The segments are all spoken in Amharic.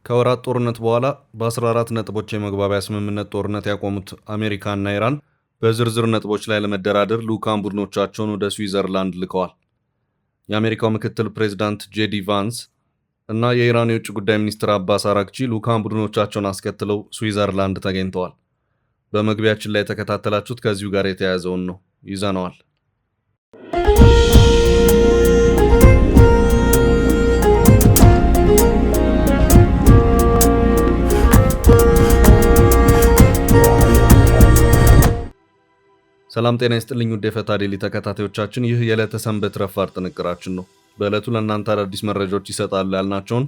ከወራት ጦርነት በኋላ በ14 ነጥቦች የመግባቢያ ስምምነት ጦርነት ያቆሙት አሜሪካና ኢራን በዝርዝር ነጥቦች ላይ ለመደራደር ልዑካን ቡድኖቻቸውን ወደ ስዊዘርላንድ ልከዋል። የአሜሪካው ምክትል ፕሬዝዳንት ጄዲ ቫንስ እና የኢራን የውጭ ጉዳይ ሚኒስትር አባስ አራግቺ ልዑካን ቡድኖቻቸውን አስከትለው ስዊዘርላንድ ተገኝተዋል። በመግቢያችን ላይ የተከታተላችሁት ከዚሁ ጋር የተያያዘውን ነው፣ ይዘነዋል። ሰላም ጤና ይስጥልኝ ውድ የፈታ ዴሊ ተከታታዮቻችን፣ ይህ የዕለተ ሰንበት ረፋድ ጥንቅራችን ነው። በዕለቱ ለእናንተ አዳዲስ መረጃዎች ይሰጣሉ ያልናቸውን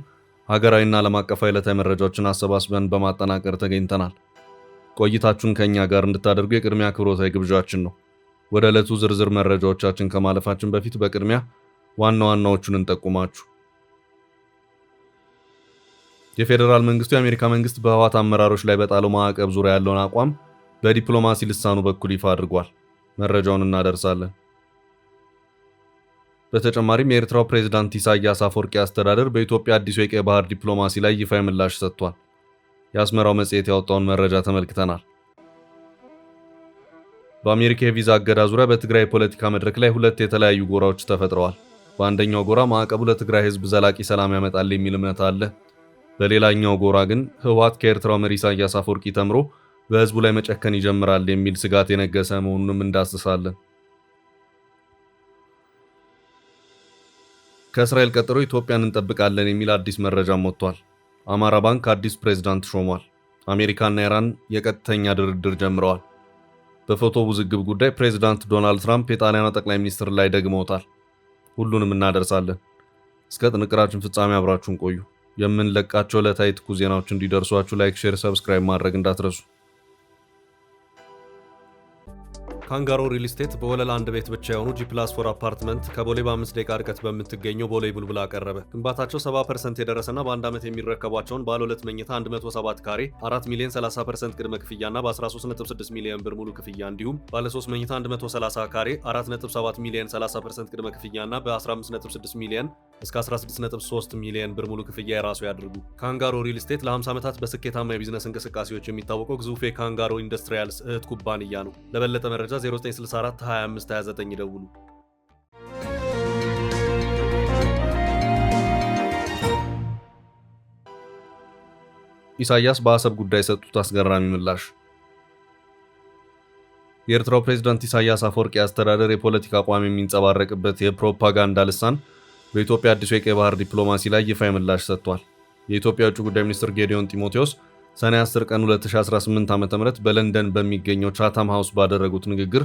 ሀገራዊና ዓለም አቀፋዊ ዕለታዊ መረጃዎችን አሰባስበን በማጠናቀር ተገኝተናል። ቆይታችሁን ከእኛ ጋር እንድታደርጉ የቅድሚያ አክብሮታዊ ግብዣችን ነው። ወደ ዕለቱ ዝርዝር መረጃዎቻችን ከማለፋችን በፊት በቅድሚያ ዋና ዋናዎቹን እንጠቁማችሁ። የፌዴራል መንግስቱ የአሜሪካ መንግስት በህወሓት አመራሮች ላይ በጣለው ማዕቀብ ዙሪያ ያለውን አቋም በዲፕሎማሲ ልሳኑ በኩል ይፋ አድርጓል። መረጃውን እናደርሳለን። በተጨማሪም የኤርትራው ፕሬዝዳንት ኢሳያስ አፈወርቂ አስተዳደር በኢትዮጵያ አዲሱ የቀይ ባህር ዲፕሎማሲ ላይ ይፋ ምላሽ ሰጥቷል። የአስመራው መጽሔት ያወጣውን መረጃ ተመልክተናል። በአሜሪካ የቪዛ እገዳ ዙሪያ በትግራይ የፖለቲካ መድረክ ላይ ሁለት የተለያዩ ጎራዎች ተፈጥረዋል። በአንደኛው ጎራ ማዕቀቡ ለትግራይ ህዝብ ዘላቂ ሰላም ያመጣል የሚል እምነት አለ። በሌላኛው ጎራ ግን ህወሓት ከኤርትራው መሪ ኢሳያስ አፈወርቂ ተምሮ በህዝቡ ላይ መጨከን ይጀምራል የሚል ስጋት የነገሰ መሆኑንም እንዳስሳለን። ከእስራኤል ቀጥሎ ኢትዮጵያን እንጠብቃለን የሚል አዲስ መረጃም ወጥቷል። አማራ ባንክ አዲስ ፕሬዝዳንት ሾሟል። አሜሪካና ኢራን የቀጥተኛ ድርድር ጀምረዋል። በፎቶ ውዝግብ ጉዳይ ፕሬዝዳንት ዶናልድ ትራምፕ የጣሊያኗ ጠቅላይ ሚኒስትር ላይ ደግመውታል። ሁሉንም እናደርሳለን። እስከ ጥንቅራችን ፍጻሜ አብራችሁን ቆዩ። የምንለቃቸው ዕለታዊ ትኩስ ዜናዎች እንዲደርሷችሁ ላይክ፣ ሼር፣ ሰብስክራይብ ማድረግ እንዳትረሱ። ካንጋሮ ሪል ስቴት በወለል አንድ ቤት ብቻ የሆኑ G+4 አፓርትመንት ከቦሌ በ5 ደቂቃ ርቀት በምትገኘው ቦሌ ቡልቡላ አቀረበ። ግንባታቸው 70% የደረሰና በአንድ ዓመት የሚረከቧቸውን ባለ 2 መኝታ 107 ካሬ 4 ሚሊዮን 30% ቅድመ ክፍያና በ13.6 ሚሊዮን ብር ሙሉ ክፍያ እንዲሁም ባለ 3 መኝታ 130 ካሬ 4.7 ሚሊዮን 30% ቅድመ ክፍያና በ15.6 ሚሊዮን እስከ 16.3 ሚሊዮን ብር ሙሉ ክፍያ የራሱ ያድርጉ። ካንጋሮ ሪል ስቴት ለ50 ዓመታት በስኬታማ የቢዝነስ እንቅስቃሴዎች የሚታወቀው ግዙፍ የካንጋሮ ኢንዱስትሪያልስ እህት ኩባንያ ነው። ለበለጠ መረጃ 0964 25 29 ይደውሉ። ኢሳያስ በአሰብ ጉዳይ ሰጡት አስገራሚ ምላሽ። የኤርትራው ፕሬዝዳንት ኢሳያስ አፈወርቂ አስተዳደር የፖለቲካ አቋም የሚንጸባረቅበት የፕሮፓጋንዳ ልሳን በኢትዮጵያ አዲሱ የቀይ ባህር ዲፕሎማሲ ላይ ይፋ ምላሽ ሰጥቷል። የኢትዮጵያ ውጭ ጉዳይ ሚኒስትር ጌዲዮን ጢሞቴዎስ ሰኔ 10 ቀን 2018 ዓ.ም በለንደን በሚገኘው ቻታም ሃውስ ባደረጉት ንግግር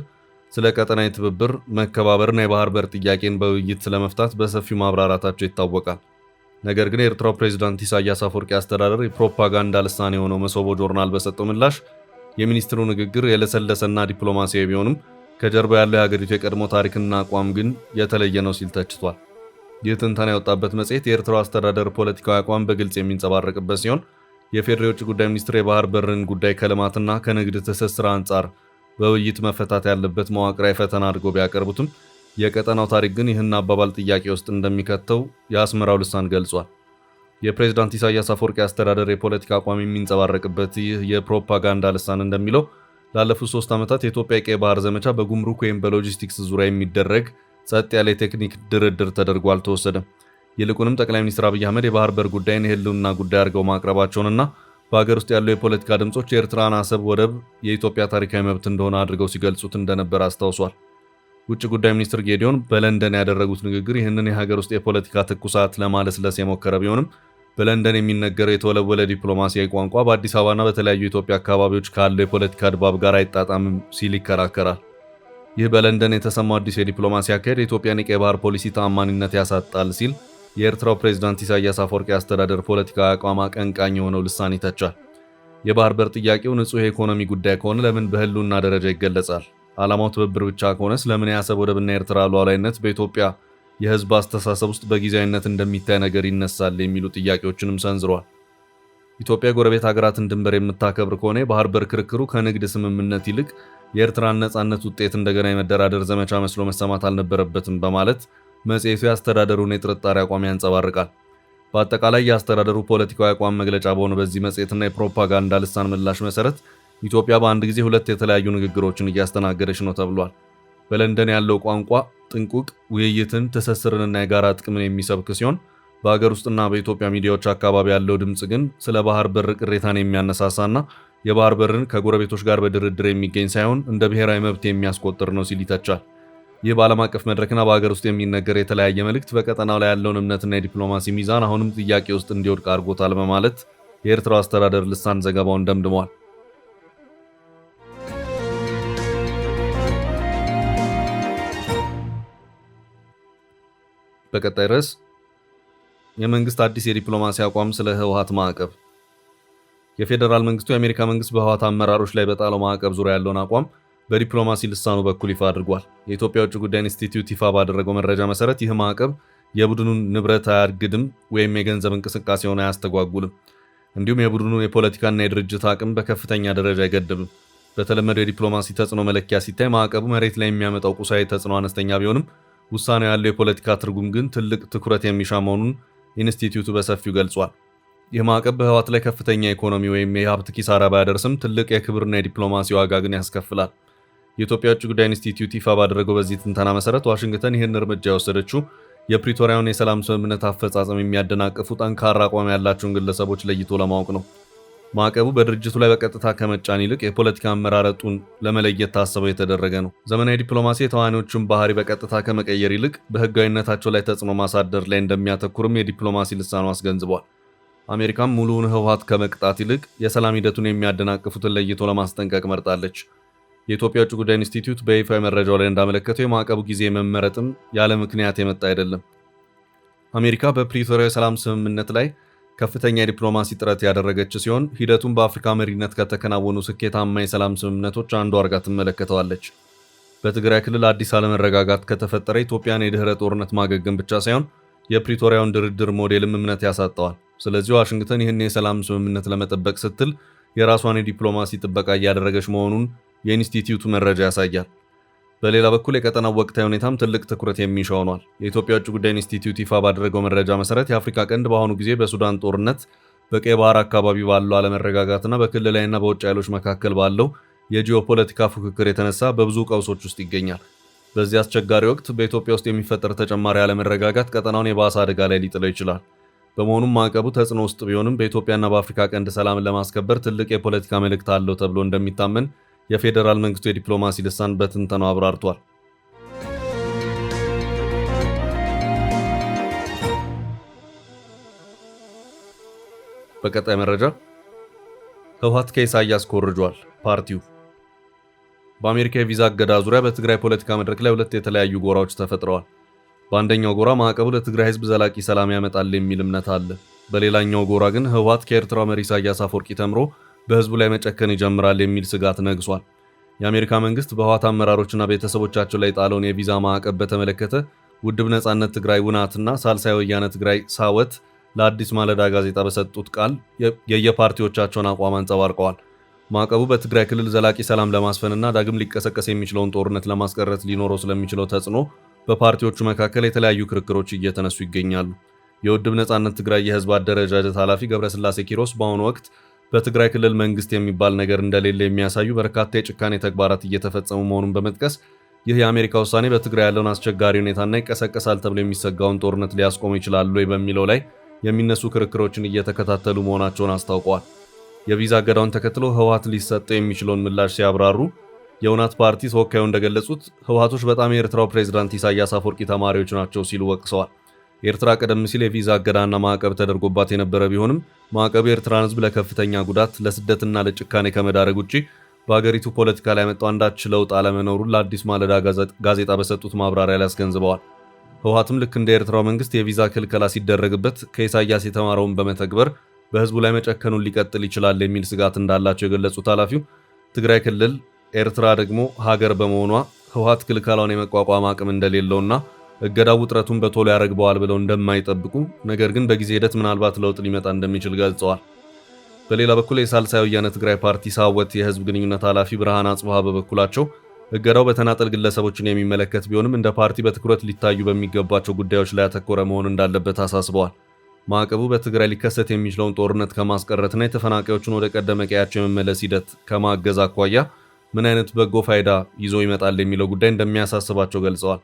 ስለ ቀጠናዊ ትብብር፣ መከባበርና የባህር በር ጥያቄን በውይይት ስለመፍታት በሰፊው ማብራራታቸው ይታወቃል። ነገር ግን የኤርትራው ፕሬዝዳንት ኢሳያስ አፈወርቂ አስተዳደር የፕሮፓጋንዳ ልሳን የሆነው መሶቦ ጆርናል በሰጠው ምላሽ የሚኒስትሩ ንግግር የለሰለሰና ዲፕሎማሲያዊ ቢሆንም ከጀርባ ያለው የሀገሪቱ የቀድሞ ታሪክና አቋም ግን የተለየ ነው ሲል ተችቷል። ይህ ትንተና የወጣበት መጽሔት የኤርትራው አስተዳደር ፖለቲካዊ አቋም በግልጽ የሚንጸባረቅበት ሲሆን የፌዴራል የውጭ ጉዳይ ሚኒስትር የባህር በርን ጉዳይ ከልማትና ከንግድ ትስስር አንጻር በውይይት መፈታት ያለበት መዋቅራዊ ፈተና አድርጎ ቢያቀርቡትም የቀጠናው ታሪክ ግን ይህን አባባል ጥያቄ ውስጥ እንደሚከተው የአስመራው ልሳን ገልጿል። የፕሬዝዳንት ኢሳያስ አፈወርቂ አስተዳደር የፖለቲካ አቋም የሚንጸባረቅበት ይህ የፕሮፓጋንዳ ልሳን እንደሚለው ላለፉት 3 ዓመታት የኢትዮጵያ የቀይ ባህር ዘመቻ በጉምሩክ ወይም በሎጂስቲክስ ዙሪያ የሚደረግ ጸጥ ያለ የቴክኒክ ድርድር ተደርጎ አልተወሰደም። ይልቁንም ጠቅላይ ሚኒስትር አብይ አህመድ የባህር በር ጉዳይን የህልውና ጉዳይ አድርገው ማቅረባቸውንና በሀገር ውስጥ ያለው የፖለቲካ ድምጾች የኤርትራን አሰብ ወደብ የኢትዮጵያ ታሪካዊ መብት እንደሆነ አድርገው ሲገልጹት እንደነበር አስታውሷል። ውጭ ጉዳይ ሚኒስትር ጌዲዮን በለንደን ያደረጉት ንግግር ይህንን የሀገር ውስጥ የፖለቲካ ትኩሳት ለማለስለስ የሞከረ ቢሆንም በለንደን የሚነገረው የተወለወለ ዲፕሎማሲያዊ ቋንቋ በአዲስ አበባና በተለያዩ የኢትዮጵያ አካባቢዎች ካለው የፖለቲካ ድባብ ጋር አይጣጣምም ሲል ይከራከራል። ይህ በለንደን የተሰማው አዲስ የዲፕሎማሲ አካሄድ የኢትዮጵያን የቀይ ባህር ፖሊሲ ተአማኒነት ያሳጣል ሲል የኤርትራው ፕሬዝዳንት ኢሳያስ አፈወርቂ አስተዳደር ፖለቲካዊ አቋም አቀንቃኝ የሆነው ልሳን ይተቻል። የባህር በር ጥያቄው ንጹህ የኢኮኖሚ ጉዳይ ከሆነ ለምን በህልውና ደረጃ ይገለጻል? ዓላማው ትብብር ብቻ ከሆነስ ለምን የአሰብ ወደብና የኤርትራ ሉዓላዊነት በኢትዮጵያ የህዝብ አስተሳሰብ ውስጥ በጊዜያዊነት እንደሚታይ ነገር ይነሳል የሚሉ ጥያቄዎችንም ሰንዝሯል። ኢትዮጵያ ጎረቤት ሀገራትን ድንበር የምታከብር ከሆነ የባህር በር ክርክሩ ከንግድ ስምምነት ይልቅ የኤርትራን ነጻነት ውጤት እንደገና የመደራደር ዘመቻ መስሎ መሰማት አልነበረበትም በማለት መጽሔቱ የአስተዳደሩን የጥርጣሬ አቋም ያንጸባርቃል። በአጠቃላይ የአስተዳደሩ ፖለቲካዊ አቋም መግለጫ በሆነ በዚህ መጽሔትና የፕሮፓጋንዳ ልሳን ምላሽ መሰረት ኢትዮጵያ በአንድ ጊዜ ሁለት የተለያዩ ንግግሮችን እያስተናገደች ነው ተብሏል። በለንደን ያለው ቋንቋ ጥንቁቅ ውይይትን፣ ትስስርንና የጋራ ጥቅምን የሚሰብክ ሲሆን በሀገር ውስጥና በኢትዮጵያ ሚዲያዎች አካባቢ ያለው ድምፅ ግን ስለ ባህር በር ቅሬታን የሚያነሳሳና የባህር በርን ከጎረቤቶች ጋር በድርድር የሚገኝ ሳይሆን እንደ ብሔራዊ መብት የሚያስቆጥር ነው ሲል ይተቻል። ይህ በዓለም አቀፍ መድረክና በሀገር ውስጥ የሚነገር የተለያየ መልእክት በቀጠናው ላይ ያለውን እምነትና የዲፕሎማሲ ሚዛን አሁንም ጥያቄ ውስጥ እንዲወድቅ አድርጎታል በማለት የኤርትራው አስተዳደር ልሳን ዘገባውን ደምድሟል። በቀጣይ ርዕስ የመንግስት አዲስ የዲፕሎማሲ አቋም ስለ ህወሓት ማዕቀብ። የፌዴራል መንግስቱ የአሜሪካ መንግስት በህወሓት አመራሮች ላይ በጣለው ማዕቀብ ዙሪያ ያለውን አቋም በዲፕሎማሲ ልሳኑ በኩል ይፋ አድርጓል። የኢትዮጵያ ውጭ ጉዳይ ኢንስቲትዩት ይፋ ባደረገው መረጃ መሰረት ይህ ማዕቀብ የቡድኑን ንብረት አያግድም ወይም የገንዘብ እንቅስቃሴውን አያስተጓጉልም፣ እንዲሁም የቡድኑን የፖለቲካና የድርጅት አቅም በከፍተኛ ደረጃ አይገድብም። በተለመደው የዲፕሎማሲ ተጽዕኖ መለኪያ ሲታይ ማዕቀቡ መሬት ላይ የሚያመጣው ቁሳዊ ተጽዕኖ አነስተኛ ቢሆንም ውሳኔው ያለው የፖለቲካ ትርጉም ግን ትልቅ ትኩረት የሚሻ መሆኑን ኢንስቲትዩቱ በሰፊው ገልጿል። ይህ ማዕቀብ በህወሓት ላይ ከፍተኛ ኢኮኖሚ ወይም የሀብት ኪሳራ ባያደርስም ትልቅ የክብርና የዲፕሎማሲ ዋጋ ግን ያስከፍላል። የኢትዮጵያ ውጭ ጉዳይ ኢንስቲትዩት ይፋ ባደረገው በዚህ ትንተና መሰረት ዋሽንግተን ይህን እርምጃ የወሰደችው የፕሪቶሪያውን የሰላም ስምምነት አፈጻጸም የሚያደናቅፉ ጠንካራ አቋም ያላቸውን ግለሰቦች ለይቶ ለማወቅ ነው። ማዕቀቡ በድርጅቱ ላይ በቀጥታ ከመጫን ይልቅ የፖለቲካ አመራረጡን ለመለየት ታስበው የተደረገ ነው። ዘመናዊ ዲፕሎማሲ የተዋናዮቹን ባህሪ በቀጥታ ከመቀየር ይልቅ በህጋዊነታቸው ላይ ተጽዕኖ ማሳደር ላይ እንደሚያተኩርም የዲፕሎማሲ ልሳኑ አስገንዝቧል። አሜሪካም ሙሉውን ህወሓት ከመቅጣት ይልቅ የሰላም ሂደቱን የሚያደናቅፉትን ለይቶ ለማስጠንቀቅ መርጣለች። የኢትዮጵያ ውጭ ጉዳይ ኢንስቲትዩት በይፋዊ መረጃው ላይ እንዳመለከተው የማዕቀቡ ጊዜ መመረጥም ያለ ምክንያት የመጣ አይደለም። አሜሪካ በፕሪቶሪያ የሰላም ስምምነት ላይ ከፍተኛ የዲፕሎማሲ ጥረት ያደረገች ሲሆን ሂደቱን በአፍሪካ መሪነት ከተከናወኑ ስኬታማ የሰላም ስምምነቶች አንዱ አድርጋ ትመለከተዋለች። በትግራይ ክልል አዲስ አለመረጋጋት ከተፈጠረ ኢትዮጵያን የድህረ ጦርነት ማገገም ብቻ ሳይሆን የፕሪቶሪያውን ድርድር ሞዴልም እምነት ያሳጠዋል። ስለዚህ ዋሽንግተን ይህን የሰላም ስምምነት ለመጠበቅ ስትል የራሷን የዲፕሎማሲ ጥበቃ እያደረገች መሆኑን የኢንስቲትዩቱ መረጃ ያሳያል። በሌላ በኩል የቀጠናው ወቅታዊ ሁኔታም ትልቅ ትኩረት የሚሻ ሆኗል። የኢትዮጵያ ውጭ ጉዳይ ኢንስቲትዩት ይፋ ባደረገው መረጃ መሰረት የአፍሪካ ቀንድ በአሁኑ ጊዜ በሱዳን ጦርነት፣ በቀይ ባህር አካባቢ ባለው አለመረጋጋትና በክልላዊና በውጭ ኃይሎች መካከል ባለው የጂኦፖለቲካ ፉክክር የተነሳ በብዙ ቀውሶች ውስጥ ይገኛል። በዚህ አስቸጋሪ ወቅት በኢትዮጵያ ውስጥ የሚፈጠር ተጨማሪ አለመረጋጋት ቀጠናውን የባሰ አደጋ ላይ ሊጥለው ይችላል። በመሆኑም ማዕቀቡ ተጽዕኖ ውስጥ ቢሆንም በኢትዮጵያና በአፍሪካ ቀንድ ሰላምን ለማስከበር ትልቅ የፖለቲካ መልእክት አለው ተብሎ እንደሚታመን የፌዴራል መንግስቱ የዲፕሎማሲ ልሳን በትንተናው አብራርቷል። በቀጣይ መረጃ ህወሓት ከኢሳያስ ኮርጇል። ፓርቲው በአሜሪካ የቪዛ እገዳ ዙሪያ በትግራይ ፖለቲካ መድረክ ላይ ሁለት የተለያዩ ጎራዎች ተፈጥረዋል። በአንደኛው ጎራ ማዕቀቡ ለትግራይ ህዝብ ዘላቂ ሰላም ያመጣል የሚል እምነት አለ። በሌላኛው ጎራ ግን ህወሓት ከኤርትራው መሪ ኢሳያስ አፈወርቂ ተምሮ በህዝቡ ላይ መጨከን ይጀምራል የሚል ስጋት ነግሷል። የአሜሪካ መንግስት በህወሓት አመራሮችና ቤተሰቦቻቸው ላይ ጣለውን የቪዛ ማዕቀብ በተመለከተ ውድብ ነጻነት ትግራይ ውናትና ሳልሳይ ወያነ ትግራይ ሳወት ለአዲስ ማለዳ ጋዜጣ በሰጡት ቃል የየፓርቲዎቻቸውን አቋም አንጸባርቀዋል። ማዕቀቡ በትግራይ ክልል ዘላቂ ሰላም ለማስፈንና ዳግም ሊቀሰቀስ የሚችለውን ጦርነት ለማስቀረት ሊኖረው ስለሚችለው ተጽዕኖ በፓርቲዎቹ መካከል የተለያዩ ክርክሮች እየተነሱ ይገኛሉ። የውድብ ነጻነት ትግራይ የህዝብ አደረጃጀት ኃላፊ ገብረስላሴ ኪሮስ በአሁኑ ወቅት በትግራይ ክልል መንግስት የሚባል ነገር እንደሌለ የሚያሳዩ በርካታ የጭካኔ ተግባራት እየተፈጸሙ መሆኑን በመጥቀስ ይህ የአሜሪካ ውሳኔ በትግራይ ያለውን አስቸጋሪ ሁኔታና ይቀሰቀሳል ተብሎ የሚሰጋውን ጦርነት ሊያስቆሙ ይችላሉ ወይ በሚለው ላይ የሚነሱ ክርክሮችን እየተከታተሉ መሆናቸውን አስታውቀዋል። የቪዛ እገዳውን ተከትሎ ህወሓት ሊሰጠው የሚችለውን ምላሽ ሲያብራሩ የእውነት ፓርቲ ተወካዩ እንደገለጹት ህወሓቶች በጣም የኤርትራው ፕሬዝዳንት ኢሳያስ አፈወርቂ ተማሪዎች ናቸው ሲሉ ወቅሰዋል። ኤርትራ ቀደም ሲል የቪዛ እገዳና ማዕቀብ ተደርጎባት የነበረ ቢሆንም ማዕቀቡ የኤርትራን ህዝብ ለከፍተኛ ጉዳት፣ ለስደትና ለጭካኔ ከመዳረግ ውጪ በሀገሪቱ ፖለቲካ ላይ ያመጣው አንዳች ለውጥ አለመኖሩን ለአዲስ ማለዳ ጋዜጣ በሰጡት ማብራሪያ ላይ አስገንዝበዋል። ህወሓትም ልክ እንደ ኤርትራው መንግስት የቪዛ ክልከላ ሲደረግበት ከኢሳያስ የተማረውን በመተግበር በህዝቡ ላይ መጨከኑን ሊቀጥል ይችላል የሚል ስጋት እንዳላቸው የገለጹት ኃላፊው ትግራይ ክልል ኤርትራ ደግሞ ሀገር በመሆኗ ህወሓት ክልከላውን የመቋቋም አቅም እንደሌለውና እገዳው ውጥረቱን በቶሎ ያረግበዋል ብለው እንደማይጠብቁ፣ ነገር ግን በጊዜ ሂደት ምናልባት ለውጥ ሊመጣ እንደሚችል ገልጸዋል። በሌላ በኩል የሳልሳይ ወያነ ትግራይ ፓርቲ ሳወት የህዝብ ግንኙነት ኃላፊ ብርሃን አጽብሃ በበኩላቸው እገዳው በተናጠል ግለሰቦችን የሚመለከት ቢሆንም እንደ ፓርቲ በትኩረት ሊታዩ በሚገባቸው ጉዳዮች ላይ ያተኮረ መሆን እንዳለበት አሳስበዋል። ማዕቀቡ በትግራይ ሊከሰት የሚችለውን ጦርነት ከማስቀረትና የተፈናቃዮችን ወደ ቀደመ ቀያቸው የመመለስ ሂደት ከማገዝ አኳያ ምን አይነት በጎ ፋይዳ ይዞ ይመጣል የሚለው ጉዳይ እንደሚያሳስባቸው ገልጸዋል።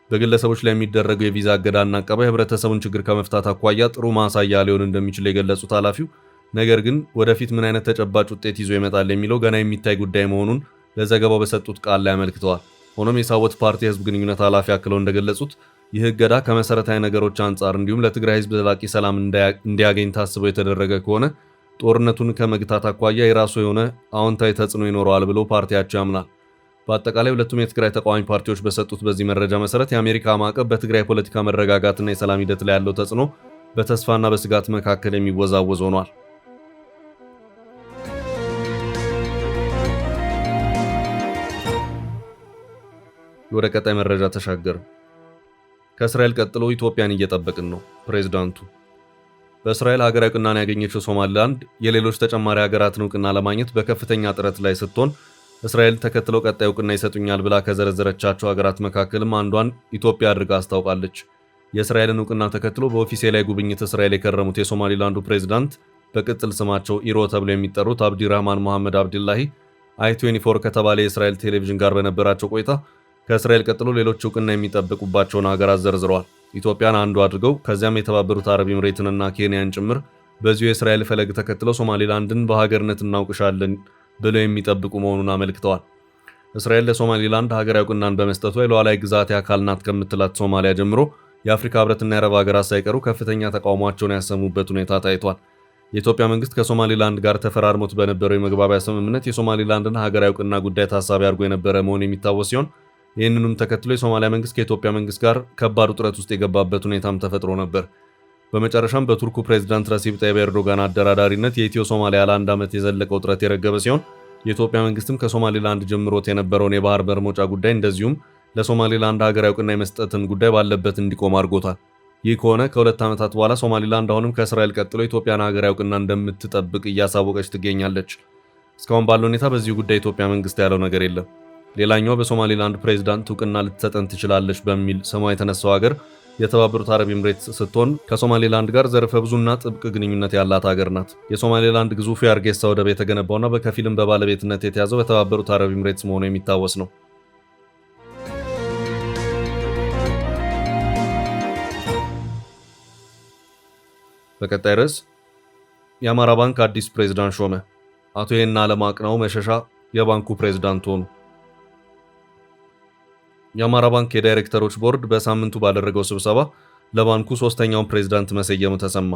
በግለሰቦች ላይ የሚደረገው የቪዛ እገዳና አቀባ የህብረተሰቡን ችግር ከመፍታት አኳያ ጥሩ ማሳያ ሊሆን እንደሚችል የገለጹት ኃላፊው፣ ነገር ግን ወደፊት ምን አይነት ተጨባጭ ውጤት ይዞ ይመጣል የሚለው ገና የሚታይ ጉዳይ መሆኑን ለዘገባው በሰጡት ቃል ላይ አመልክተዋል። ሆኖም የሳወት ፓርቲ የህዝብ ግንኙነት ኃላፊ አክለው እንደገለጹት ይህ እገዳ ከመሰረታዊ ነገሮች አንጻር እንዲሁም ለትግራይ ህዝብ ዘላቂ ሰላም እንዲያገኝ ታስበው የተደረገ ከሆነ ጦርነቱን ከመግታት አኳያ የራሱ የሆነ አዎንታዊ ተጽዕኖ ይኖረዋል ብሎ ፓርቲያቸው ያምናል። በአጠቃላይ ሁለቱም የትግራይ ተቃዋሚ ፓርቲዎች በሰጡት በዚህ መረጃ መሰረት የአሜሪካ ማዕቀብ በትግራይ ፖለቲካ መረጋጋትና የሰላም ሂደት ላይ ያለው ተጽዕኖ በተስፋና በስጋት መካከል የሚወዛወዝ ሆኗል። ወደ ቀጣይ መረጃ ተሻገር። ከእስራኤል ቀጥሎ ኢትዮጵያን እየጠበቅን ነው። ፕሬዝዳንቱ በእስራኤል ሀገራዊ እውቅናን ያገኘችው ሶማሊላንድ የሌሎች ተጨማሪ ሀገራትን እውቅና ለማግኘት በከፍተኛ ጥረት ላይ ስትሆን እስራኤል ተከትለው ቀጣይ እውቅና ይሰጡኛል ብላ ከዘረዘረቻቸው ሀገራት መካከልም አንዷን ኢትዮጵያ አድርጋ አስታውቃለች። የእስራኤልን እውቅና ተከትሎ በኦፊሴላዊ ጉብኝት እስራኤል የከረሙት የሶማሊላንዱ ፕሬዝዳንት በቅጽል ስማቸው ኢሮ ተብለው የሚጠሩት አብዲራህማን መሐመድ አብድላሂ አይ24 ከተባለ የእስራኤል ቴሌቪዥን ጋር በነበራቸው ቆይታ ከእስራኤል ቀጥሎ ሌሎች እውቅና የሚጠብቁባቸውን ሀገራት ዘርዝረዋል። ኢትዮጵያን አንዱ አድርገው ከዚያም የተባበሩት አረብ ኤምሬትንና ኬንያን ጭምር በዚሁ የእስራኤል ፈለግ ተከትለው ሶማሊላንድን በሀገርነት እናውቅሻለን ብለው የሚጠብቁ መሆኑን አመልክተዋል። እስራኤል ለሶማሊላንድ ሀገራዊ እውቅናን በመስጠቷ የሉዓላዊ ግዛቴ አካል ናት ከምትላት ሶማሊያ ጀምሮ የአፍሪካ ህብረትና የአረብ ሀገራት ሳይቀሩ ከፍተኛ ተቃውሟቸውን ያሰሙበት ሁኔታ ታይቷል። የኢትዮጵያ መንግስት ከሶማሊላንድ ጋር ተፈራርሞት በነበረው የመግባቢያ ስምምነት የሶማሊላንድን ሀገራዊ እውቅና ጉዳይ ታሳቢ አድርጎ የነበረ መሆኑ የሚታወስ ሲሆን ይህንንም ተከትሎ የሶማሊያ መንግስት ከኢትዮጵያ መንግስት ጋር ከባድ ውጥረት ውስጥ የገባበት ሁኔታም ተፈጥሮ ነበር። በመጨረሻም በቱርኩ ፕሬዝዳንት ረሲብ ጣይብ ኤርዶጋን አደራዳሪነት የኢትዮ ሶማሊያ ለአንድ ዓመት የዘለቀው ውጥረት የረገበ ሲሆን የኢትዮጵያ መንግስትም ከሶማሊላንድ ጀምሮት የነበረውን የባህር በር መውጫ ጉዳይ እንደዚሁም ለሶማሊላንድ ሀገራዊ እውቅና የመስጠትን ጉዳይ ባለበት እንዲቆም አድርጎታል። ይህ ከሆነ ከ2 ዓመታት በኋላ ሶማሊላንድ አሁንም ከእስራኤል ቀጥሎ ኢትዮጵያን ሀገራዊ እውቅና እንደምትጠብቅ እያሳወቀች ትገኛለች። እስካሁን ባለው ሁኔታ በዚህ ጉዳይ የኢትዮጵያ መንግስት ያለው ነገር የለም። ሌላኛው በሶማሊላንድ ፕሬዝዳንት እውቅና ልትሰጠን ትችላለች በሚል ስሟ የተነሳው ሀገር የተባበሩት አረብ ኤምሬትስ ስትሆን ከሶማሊላንድ ጋር ዘርፈ ብዙና ጥብቅ ግንኙነት ያላት ሀገር ናት። የሶማሊላንድ ግዙፍ የአርጌሳ ወደብ የተገነባውና በከፊልም በባለቤትነት የተያዘው በተባበሩት አረብ ኤምሬትስ መሆኑ የሚታወስ ነው። በቀጣይ ርዕስ የአማራ ባንክ አዲስ ፕሬዝዳንት ሾመ። አቶ የናለም አቅናው መሸሻ የባንኩ ፕሬዝዳንት ሆኑ። የአማራ ባንክ የዳይሬክተሮች ቦርድ በሳምንቱ ባደረገው ስብሰባ ለባንኩ ሶስተኛውን ፕሬዝዳንት መሰየሙ ተሰማ።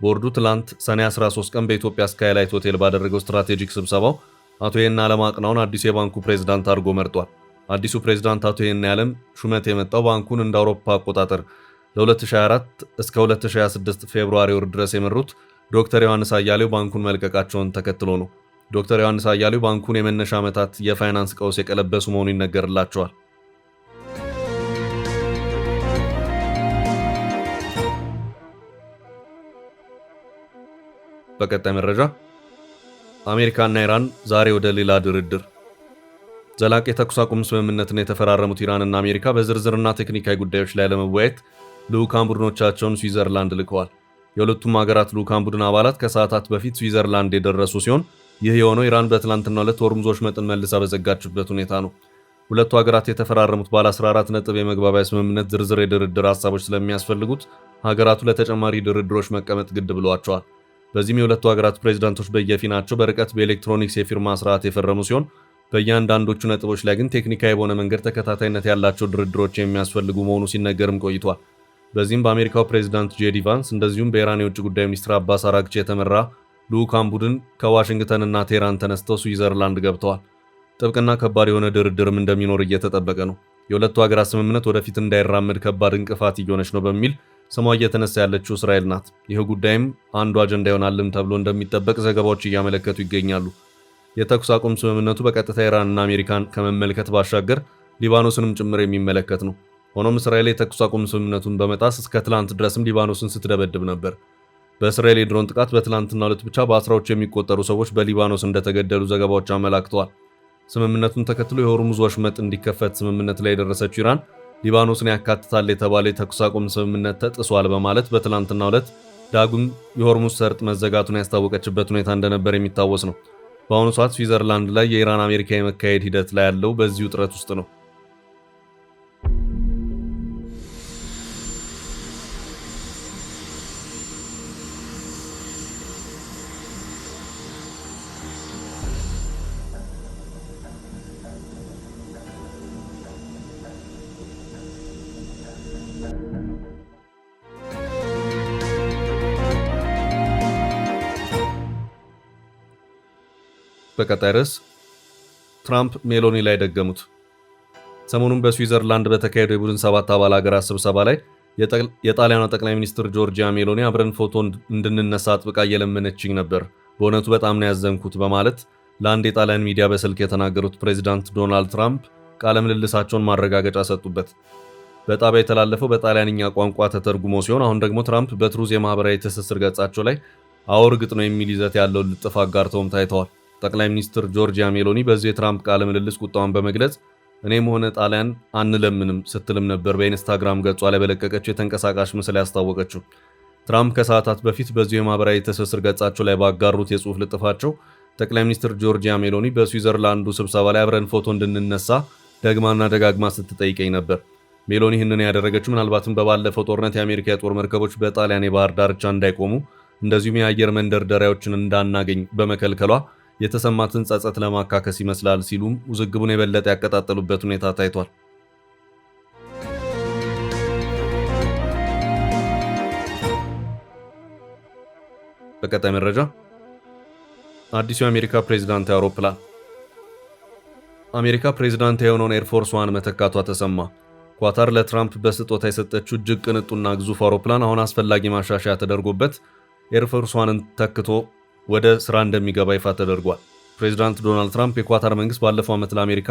ቦርዱ ትላንት ሰኔ 13 ቀን በኢትዮጵያ ስካይላይት ሆቴል ባደረገው ስትራቴጂክ ስብሰባው አቶ የናለም አቅናውን አዲሱ የባንኩ ፕሬዝዳንት አድርጎ መርጧል። አዲሱ ፕሬዝዳንት አቶ የናለም ሹመት የመጣው ባንኩን እንደ አውሮፓ አቆጣጠር ለ2024 እስከ 2026 ፌብሩዋሪ ወር ድረስ የመሩት ዶክተር ዮሐንስ አያሌው ባንኩን መልቀቃቸውን ተከትሎ ነው። ዶክተር ዮሐንስ አያሌው ባንኩን የመነሻ ዓመታት የፋይናንስ ቀውስ የቀለበሱ መሆኑ ይነገርላቸዋል። በቀጣይ መረጃ አሜሪካና ኢራን ዛሬ ወደ ሌላ ድርድር። ዘላቂ የተኩስ አቁም ስምምነትን የተፈራረሙት ኢራንና አሜሪካ በዝርዝርና ቴክኒካዊ ጉዳዮች ላይ ለመወያየት ልዑካን ቡድኖቻቸውን ስዊዘርላንድ ልከዋል። የሁለቱም ሀገራት ልዑካን ቡድን አባላት ከሰዓታት በፊት ስዊዘርላንድ የደረሱ ሲሆን ይህ የሆነው ኢራን በትላንትናው ዕለት ሆርሙዞች መጠን መልሳ በዘጋችበት ሁኔታ ነው። ሁለቱ ሀገራት የተፈራረሙት ባለ 14 ነጥብ የመግባቢያ ስምምነት ዝርዝር የድርድር ሀሳቦች ስለሚያስፈልጉት ሀገራቱ ለተጨማሪ ድርድሮች መቀመጥ ግድ ብሏቸዋል። በዚህም የሁለቱ ሀገራት ፕሬዝዳንቶች በየፊናቸው በርቀት በኤሌክትሮኒክስ የፊርማ ስርዓት የፈረሙ ሲሆን በእያንዳንዶቹ ነጥቦች ላይ ግን ቴክኒካዊ በሆነ መንገድ ተከታታይነት ያላቸው ድርድሮች የሚያስፈልጉ መሆኑ ሲነገርም ቆይቷል። በዚህም በአሜሪካው ፕሬዝዳንት ጄዲ ቫንስ እንደዚሁም በኢራን የውጭ ጉዳይ ሚኒስትር አባስ አራግቺ የተመራ ልዑካን ቡድን ከዋሽንግተንና ቴህራን ተነስተው ስዊዘርላንድ ገብተዋል። ጥብቅና ከባድ የሆነ ድርድርም እንደሚኖር እየተጠበቀ ነው። የሁለቱ ሀገራት ስምምነት ወደፊት እንዳይራመድ ከባድ እንቅፋት እየሆነች ነው በሚል ስሟ እየተነሳ ያለችው እስራኤል ናት። ይህ ጉዳይም አንዱ አጀንዳ ይሆናልም ተብሎ እንደሚጠበቅ ዘገባዎች እያመለከቱ ይገኛሉ። የተኩስ አቁም ስምምነቱ በቀጥታ ኢራንና አሜሪካን ከመመልከት ባሻገር ሊባኖስንም ጭምር የሚመለከት ነው። ሆኖም እስራኤል የተኩስ አቁም ስምምነቱን በመጣስ እስከ ትላንት ድረስም ሊባኖስን ስትደበድብ ነበር። በእስራኤል የድሮን ጥቃት በትላንትናው ዕለት ብቻ በአስራዎች የሚቆጠሩ ሰዎች በሊባኖስ እንደተገደሉ ዘገባዎች አመላክተዋል። ስምምነቱን ተከትሎ የሆርሙዝ ወሽመጥ እንዲከፈት ስምምነት ላይ የደረሰችው ኢራን ሊባኖስን ያካትታል የተባለ የተኩስ አቁም ስምምነት ተጥሷል በማለት በትላንትናው ዕለት ዳግም የሆርሙዝ ሰርጥ መዘጋቱን ያስታወቀችበት ሁኔታ እንደነበር የሚታወስ ነው። በአሁኑ ሰዓት ስዊዘርላንድ ላይ የኢራን አሜሪካ የመካሄድ ሂደት ላይ ያለው በዚህ ውጥረት ውስጥ ነው። በቀጣይ ርዕስ ትራምፕ ሜሎኒ ላይ ደገሙት። ሰሞኑን በስዊዘርላንድ በተካሄደው የቡድን 7 አባል ሀገራት ስብሰባ ላይ የጣሊያኗ ጠቅላይ ሚኒስትር ጆርጂያ ሜሎኒ አብረን ፎቶ እንድንነሳ አጥብቃ እየለመነችኝ ነበር፣ በእውነቱ በጣም ነው ያዘንኩት በማለት ለአንድ የጣሊያን ሚዲያ በስልክ የተናገሩት ፕሬዚዳንት ዶናልድ ትራምፕ ቃለ ምልልሳቸውን ማረጋገጫ ሰጡበት። በጣቢያ የተላለፈው በጣሊያንኛ ቋንቋ ተተርጉሞ ሲሆን አሁን ደግሞ ትራምፕ በትሩዝ የማህበራዊ ትስስር ገጻቸው ላይ አዎ እርግጥ ነው የሚል ይዘት ያለው ልጥፍ አጋርተውም ታይተዋል። ጠቅላይ ሚኒስትር ጆርጂያ ሜሎኒ በዚህ የትራምፕ ቃለ ምልልስ ቁጣዋን በመግለጽ እኔም ሆነ ጣሊያን አንለምንም ስትልም ነበር በኢንስታግራም ገጿ ላይ በለቀቀችው የተንቀሳቃሽ ምስል ያስታወቀችው። ትራምፕ ከሰዓታት በፊት በዚሁ የማህበራዊ ትስስር ገጻቸው ላይ ባጋሩት የጽሑፍ ልጥፋቸው ጠቅላይ ሚኒስትር ጆርጂያ ሜሎኒ በስዊዘርላንዱ ስብሰባ ላይ አብረን ፎቶ እንድንነሳ ደግማና ደጋግማ ስትጠይቀኝ ነበር። ሜሎኒ ይህንን ያደረገችው ምናልባትም በባለፈው ጦርነት የአሜሪካ የጦር መርከቦች በጣሊያን የባህር ዳርቻ እንዳይቆሙ እንደዚሁም የአየር መንደርደሪያዎችን እንዳናገኝ በመከልከሏ የተሰማትን ጸጸት ለማካከስ ይመስላል ሲሉም ውዝግቡን የበለጠ ያቀጣጠሉበት ሁኔታ ታይቷል። በቀጣይ መረጃ አዲሱ የአሜሪካ ፕሬዝዳንታዊ አውሮፕላን አሜሪካ ፕሬዝዳንት የሆነውን ኤርፎርስ ዋን መተካቷ ተሰማ። ኳታር ለትራምፕ በስጦታ የሰጠችው እጅግ ቅንጡና ግዙፍ አውሮፕላን አሁን አስፈላጊ ማሻሻያ ተደርጎበት ኤርፎርስ ዋንን ተክቶ ወደ ስራ እንደሚገባ ይፋ ተደርጓል። ፕሬዚዳንት ዶናልድ ትራምፕ የኳታር መንግስት ባለፈው ዓመት ለአሜሪካ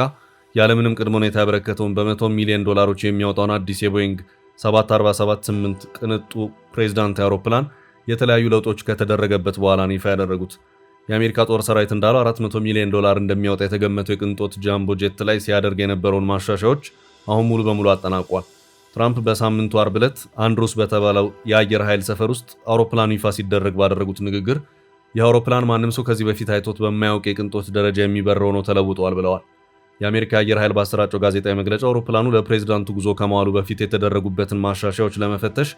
ያለምንም ቅድመ ሁኔታ ያበረከተውን በ100 ሚሊዮን ዶላሮች የሚያወጣውን አዲስ የቦይንግ 747-8 ቅንጡ ፕሬዚዳንታዊ አውሮፕላን የተለያዩ ለውጦች ከተደረገበት በኋላ ነው ይፋ ያደረጉት። የአሜሪካ ጦር ሰራዊት እንዳለው 400 ሚሊዮን ዶላር እንደሚያወጣ የተገመተው የቅንጦት ጃምቦ ጄት ላይ ሲያደርግ የነበረውን ማሻሻያዎች አሁን ሙሉ በሙሉ አጠናቋል። ትራምፕ በሳምንቱ አርብ ዕለት አንድሩስ በተባለው የአየር ኃይል ሰፈር ውስጥ አውሮፕላኑ ይፋ ሲደረግ ባደረጉት ንግግር የአውሮፕላን ማንም ሰው ከዚህ በፊት አይቶት በማያውቅ የቅንጦት ደረጃ የሚበረው ነው ተለውጧል ብለዋል። የአሜሪካ አየር ኃይል ባሰራጨው ጋዜጣዊ መግለጫ አውሮፕላኑ ለፕሬዝዳንቱ ጉዞ ከመዋሉ በፊት የተደረጉበትን ማሻሻያዎች ለመፈተሽ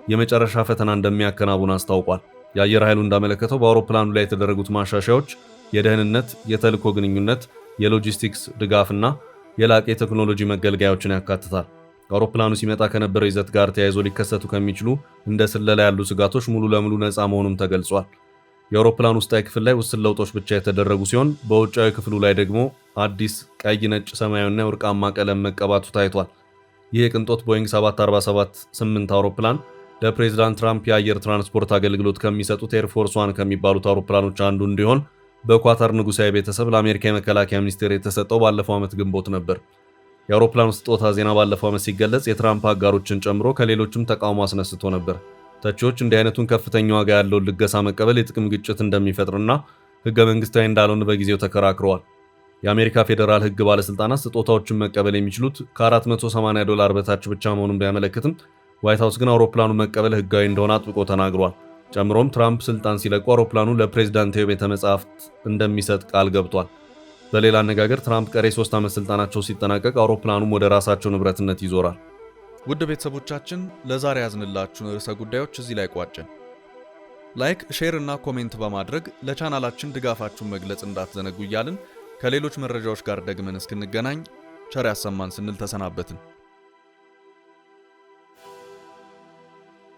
የመጨረሻ ፈተና እንደሚያከናውን አስታውቋል። የአየር ኃይሉ እንዳመለከተው በአውሮፕላኑ ላይ የተደረጉት ማሻሻያዎች የደህንነት፣ የተልዕኮ ግንኙነት፣ የሎጂስቲክስ ድጋፍና የላቀ የቴክኖሎጂ መገልገያዎችን ያካትታል። አውሮፕላኑ ሲመጣ ከነበረው ይዘት ጋር ተያይዞ ሊከሰቱ ከሚችሉ እንደ ስለላ ያሉ ስጋቶች ሙሉ ለሙሉ ነፃ መሆኑም ተገልጿል። የአውሮፕላኑ ውስጣዊ ክፍል ላይ ውስን ለውጦች ብቻ የተደረጉ ሲሆን በውጫዊ ክፍሉ ላይ ደግሞ አዲስ ቀይ፣ ነጭ፣ ሰማያዊና ወርቃማ ቀለም መቀባቱ ታይቷል። ይህ የቅንጦት ቦይንግ 747-8 አውሮፕላን ለፕሬዝዳንት ትራምፕ የአየር ትራንስፖርት አገልግሎት ከሚሰጡት ኤርፎርስ ዋን ከሚባሉት አውሮፕላኖች አንዱ እንዲሆን በኳታር ንጉሳዊ ቤተሰብ ለአሜሪካ የመከላከያ ሚኒስቴር የተሰጠው ባለፈው ዓመት ግንቦት ነበር። የአውሮፕላኑ ስጦታ ዜና ባለፈው ዓመት ሲገለጽ የትራምፕ አጋሮችን ጨምሮ ከሌሎችም ተቃውሞ አስነስቶ ነበር። ተቺዎች እንዲህ አይነቱን ከፍተኛ ዋጋ ያለውን ልገሳ መቀበል የጥቅም ግጭት እንደሚፈጥርና ሕገ መንግስታዊ እንዳልሆነ በጊዜው ተከራክረዋል። የአሜሪካ ፌዴራል ሕግ ባለስልጣናት ስጦታዎችን መቀበል የሚችሉት ከ480 በታች ብቻ መሆኑን ቢያመለክትም ዋይት ሃውስ ግን አውሮፕላኑ መቀበል ሕጋዊ እንደሆነ አጥብቆ ተናግሯል። ጨምሮም ትራምፕ ስልጣን ሲለቁ አውሮፕላኑ ለፕሬዝዳንታዊ ቤተ መጻሕፍት እንደሚሰጥ ቃል ገብቷል። በሌላ አነጋገር ትራምፕ ቀሪ 3 ዓመት ስልጣናቸው ሲጠናቀቅ አውሮፕላኑም ወደ ራሳቸው ንብረትነት ይዞራል። ውድ ቤተሰቦቻችን ለዛሬ ያዝንላችሁን ርዕሰ ጉዳዮች እዚህ ላይ ቋጨን። ላይክ፣ ሼር እና ኮሜንት በማድረግ ለቻናላችን ድጋፋችሁን መግለጽ እንዳትዘነጉ እያልን ከሌሎች መረጃዎች ጋር ደግመን እስክንገናኝ ቸር ያሰማን ስንል ተሰናበትን።